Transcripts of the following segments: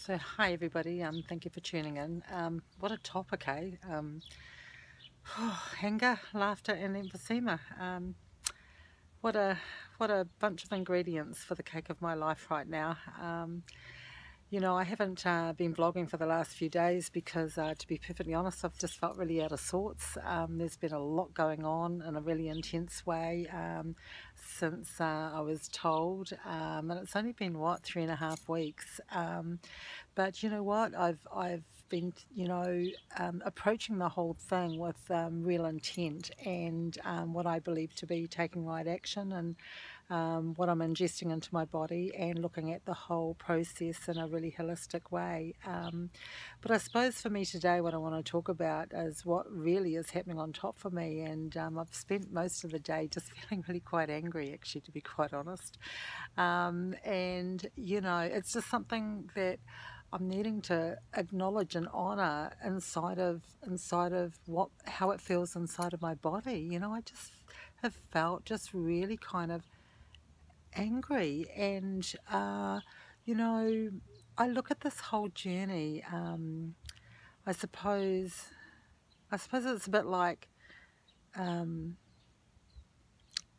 So hi everybody, thank you for tuning in. What a topic, eh? Anger, laughter and emphysema. What a what a bunch of ingredients for the cake of my life right now. I haven't been vlogging for the last few days because, to be perfectly honest, I've just felt really out of sorts. There's been a lot going on in a really intense way since I was told, and it's only been, 3.5 weeks. But you know what? I've been, approaching the whole thing with real intent and what I believe to be taking right action and what I'm ingesting into my body and looking at the whole process in a really holistic way. But I suppose for me today, what I want to talk about is what really is happening on top for me. And I've spent most of the day just feeling really quite angry, actually, to be quite honest. It's just something that I'm needing to acknowledge and honor inside of how it feels inside of my body. I just have felt just really kind of angry, and you know, I look at this whole journey. I suppose it's a bit like. Um,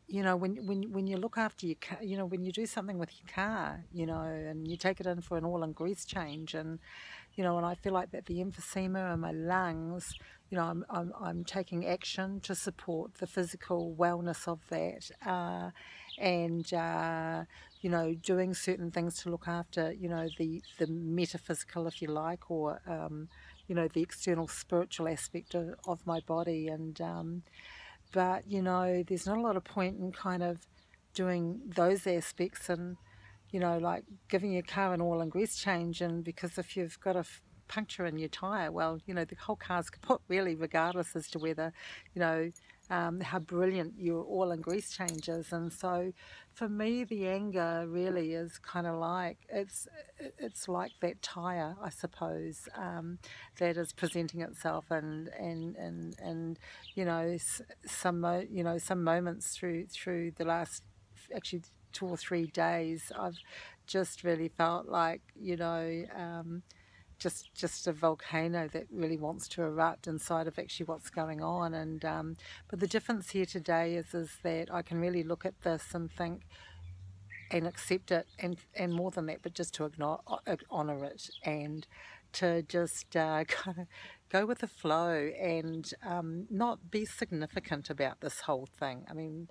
when you look after your car, when you do something with your car, and you take it in for an oil and grease change, and and I feel like that the emphysema in my lungs, I'm taking action to support the physical wellness of that, and doing certain things to look after, the metaphysical, if you like, or the external spiritual aspect of my body, and but there's not a lot of point in kind of doing those aspects and like giving your car an oil and grease change, and because if you've got a puncture in your tire, well, the whole car's kaput really, regardless as to whether how brilliant your oil and grease change is. And so for me, the anger really is kind of like it's like that tire, I suppose, that is presenting itself, and some moments through the last, actually, 2 or 3 days, I've just really felt like just a volcano that really wants to erupt inside of actually what's going on. And but the difference here today is that I can really look at this and think and accept it, and more than that, but just to honor it, and to just kind of go with the flow, and not be significant about this whole thing. I mean,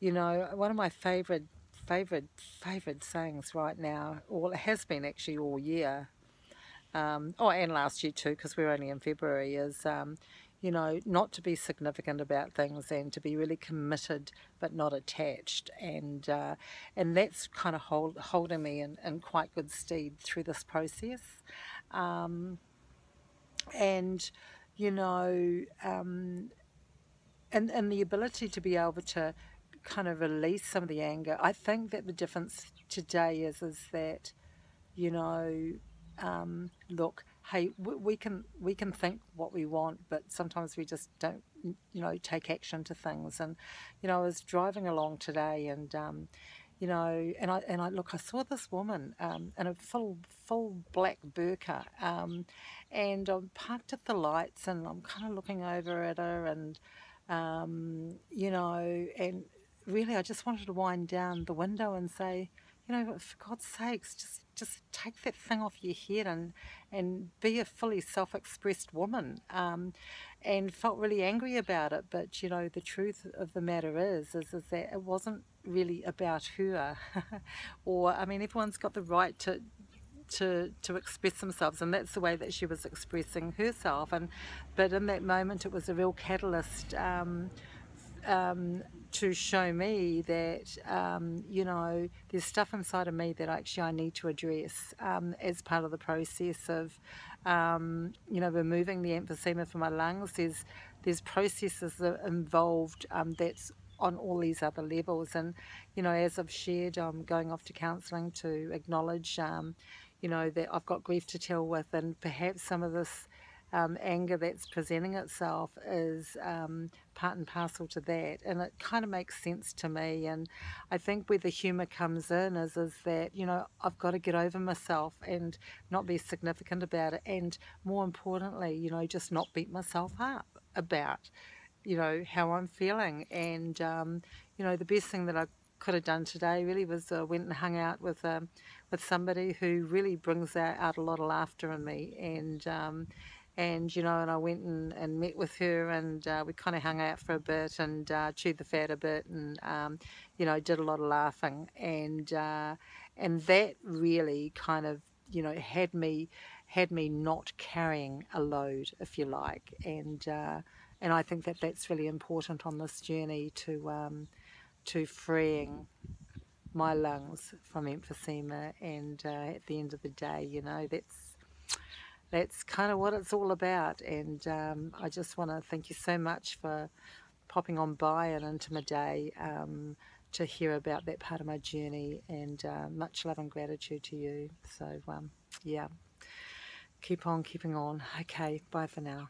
one of my favorite sayings right now, or it has been actually all year, and last year too, because we're only in February, is not to be significant about things, and to be really committed but not attached, and that's kind of holding me in quite good stead through this process, um, and you know and the ability to be able to kind of release some of the anger. I think that the difference today is that, look, hey, we can think what we want, but sometimes we just don't, take action to things. And I was driving along today, and and I look, I saw this woman in a full black burqa, and I'm parked at the lights, and I'm kind of looking over at her, and and really I just wanted to wind down the window and say, for God's sakes, just take that thing off your head, and be a fully self-expressed woman. And felt really angry about it, but the truth of the matter is that it wasn't really about her. Or, I mean, everyone's got the right to express themselves, and that's the way that she was expressing herself. But in that moment, it was a real catalyst, to show me that there's stuff inside of me that I need to address, as part of the process of removing the emphysema from my lungs. There's processes that are involved, that's on all these other levels. And as I've shared, I'm going off to counselling to acknowledge that I've got grief to deal with, and perhaps some of this anger that's presenting itself is part and parcel to that, and it kind of makes sense to me. And I think where the humour comes in is that, you know, I've got to get over myself and not be significant about it, and more importantly, you know, just not beat myself up about, you know, how I'm feeling. And you know, the best thing that I could have done today really was went and hung out with somebody who really brings out a lot of laughter in me. And you know, and I went and met with her, and we kind of hung out for a bit and chewed the fat a bit, and you know, did a lot of laughing. And that really kind of, you know, had me not carrying a load, if you like. And I think that that's really important on this journey to freeing my lungs from emphysema. And at the end of the day, you know, that's kind of what it's all about. And I just want to thank you so much for popping on by and into my day to hear about that part of my journey. And much love and gratitude to you. So yeah, keep on keeping on. Okay, bye for now.